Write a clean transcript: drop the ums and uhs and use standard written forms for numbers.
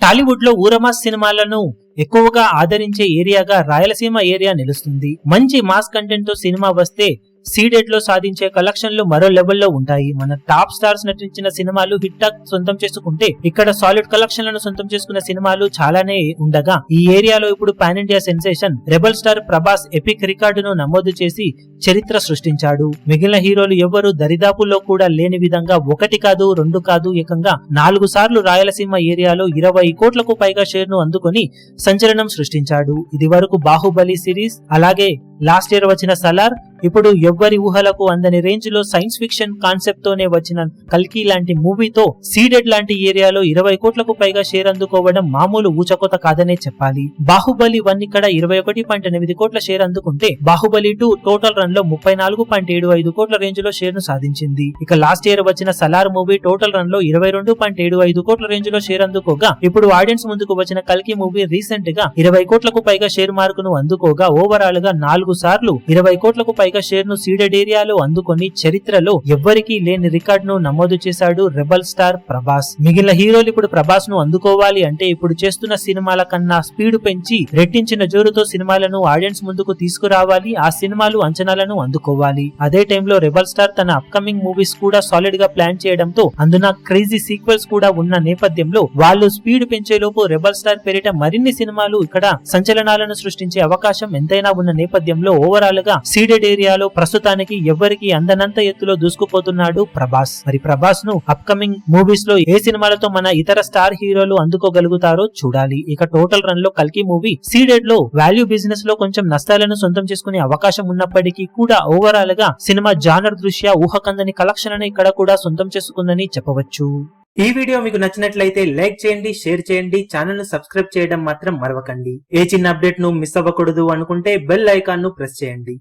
టాలీవుడ్ లో ఊరమాస్ సినిమాలను ఎక్కువగా ఆదరించే ఏరియాగా రాయలసీమ ఏరియా నిలుస్తుంది. మంచి మాస్ కంటెంట్ తో సినిమా వస్తే సీడెడ్ లో సాధించే కలెక్షన్లు మరో లెవెల్లో ఉంటాయి. మన టాప్ స్టార్స్ నటించిన సినిమాలు హిట్ టాక్ సొంతం చేసుకుంటే ఇక్కడ సాలిడ్ కలెక్షన్లను సొంతం చేసుకున్న సినిమాలు చాలానే ఉండగా ఈ ఏరియాలో ఇప్పుడు pan India sensation rebel star Prabhas epic రికార్డును నమోదు చేసి చరిత్ర సృష్టించాడు. మిగిలిన హీరోలు ఎవ్వరూ దరిదాపుల్లో కూడా లేని విధంగా 1 కాదు 2 కాదు ఏకంగా 4 సార్లు రాయలసీమ ఏరియాలో 20 కోట్లకు పైగా షేర్ ను అందుకొని సంచలనం సృష్టించాడు. ఇది వరకు బాహుబలి సిరీస్, అలాగే లాస్ట్ ఇయర్ వచ్చిన సలార్, ఇప్పుడు ఎవ్వరి ఊహలకు అందని రేంజ్ లో సైన్స్ ఫిక్షన్ కాన్సెప్ట్ తోనే వచ్చిన కల్కి లాంటి మూవీతో సీడెడ్ లాంటి ఏరియాలో 20 కోట్లకు పైగా షేర్ అందుకోవడం మామూలు ఊచకోత కాదనే చెప్పాలి. బాహుబలి 1 ఇక్కడ 21.8 కోట్ల షేర్ అందుకుంటే బాహుబలి 2 టోటల్ రన్ లో 34.75 కోట్ల రేంజ్ లో షేర్ ను సాధించింది. ఇక లాస్ట్ ఇయర్ వచ్చిన సలార్ మూవీ టోటల్ రన్ లో 22.75 కోట్ల రేంజ్ లో షేర్ అందుకోగా ఇప్పుడు ఆడియన్స్ ముందుకు వచ్చిన కల్కి మూవీ రీసెంట్ గా 20 కోట్లకు పైగా షేర్ మార్కును అందుకోగా ఓవరాల్ గా 4 సార్లు 20 కోట్లకు పైగా షేర్ ను సీడెడ్ ఏరియాలో అందుకొని చరిత్రలో ఎవ్వరికీ లేని రికార్డ్ ను నమోదు చేశాడు రెబల్ స్టార్ ప్రభాస్. మిగిలిన హీరోలు ఇప్పుడు ప్రభాస్ ను అందుకోవాలి అంటే ఇప్పుడు చేస్తున్న సినిమాల కన్నా స్పీడ్ పెంచి రెట్టించిన జోరుతో సినిమాలను ఆడియన్స్ ముందుకు తీసుకురావాలి. ఆ సినిమాలు అంచనాలను అందుకోవాలి. అదే టైంలో రెబల్ స్టార్ తన అప్కమింగ్ మూవీస్ కూడా సాలిడ్ గా ప్లాన్ చేయడంతో అందున క్రేజీ సీక్వెల్స్ కూడా ఉన్న నేపథ్యంలో వాళ్ళు స్పీడ్ పెంచేలోపు రెబల్ స్టార్ పేరిట మరిన్ని సినిమాలు ఇక్కడ సంచలనాలను సృష్టించే అవకాశం ఎంతైనా ఉన్న నేపథ్యంలో ఓవరాల్ గా సీడెడ్ ఏరియాలో ప్రస్తుతానికి ఎవ్వరికి అందనంత ఎత్తులో దూసుకుపోతున్నాడు ప్రభాస్. మరి ప్రభాస్ ను అప్కమింగ్ మూవీస్ లో ఏ సినిమాలతో మన ఇతర స్టార్ హీరోలు అందుకోగలుగుతారో చూడాలి. ఇక టోటల్ రన్ లో కల్కి మూవీ సీడెడ్ లో వాల్యూ బిజినెస్ లో కొంచెం నష్టాలను సొంతం చేసుకునే అవకాశం ఉన్నప్పటికీ కూడా ఓవరాల్ గా సినిమా జానర్ దృష్ట్యా ఊహకందని కలెక్షన్ ఇక్కడ కూడా సొంతం చేసుకుందని చెప్పవచ్చు. ఈ వీడియో మీకు నచ్చినట్లయితే లైక్ చేయండి, షేర్ చేయండి, ఛానల్ ను సబ్స్క్రైబ్ చేయడం మాత్రం మరవకండి. ఏ చిన్న అప్డేట్ ను మిస్ అవ్వకూడదు అనుకుంటే బెల్ ఐకాన్ ను ప్రెస్ చేయండి.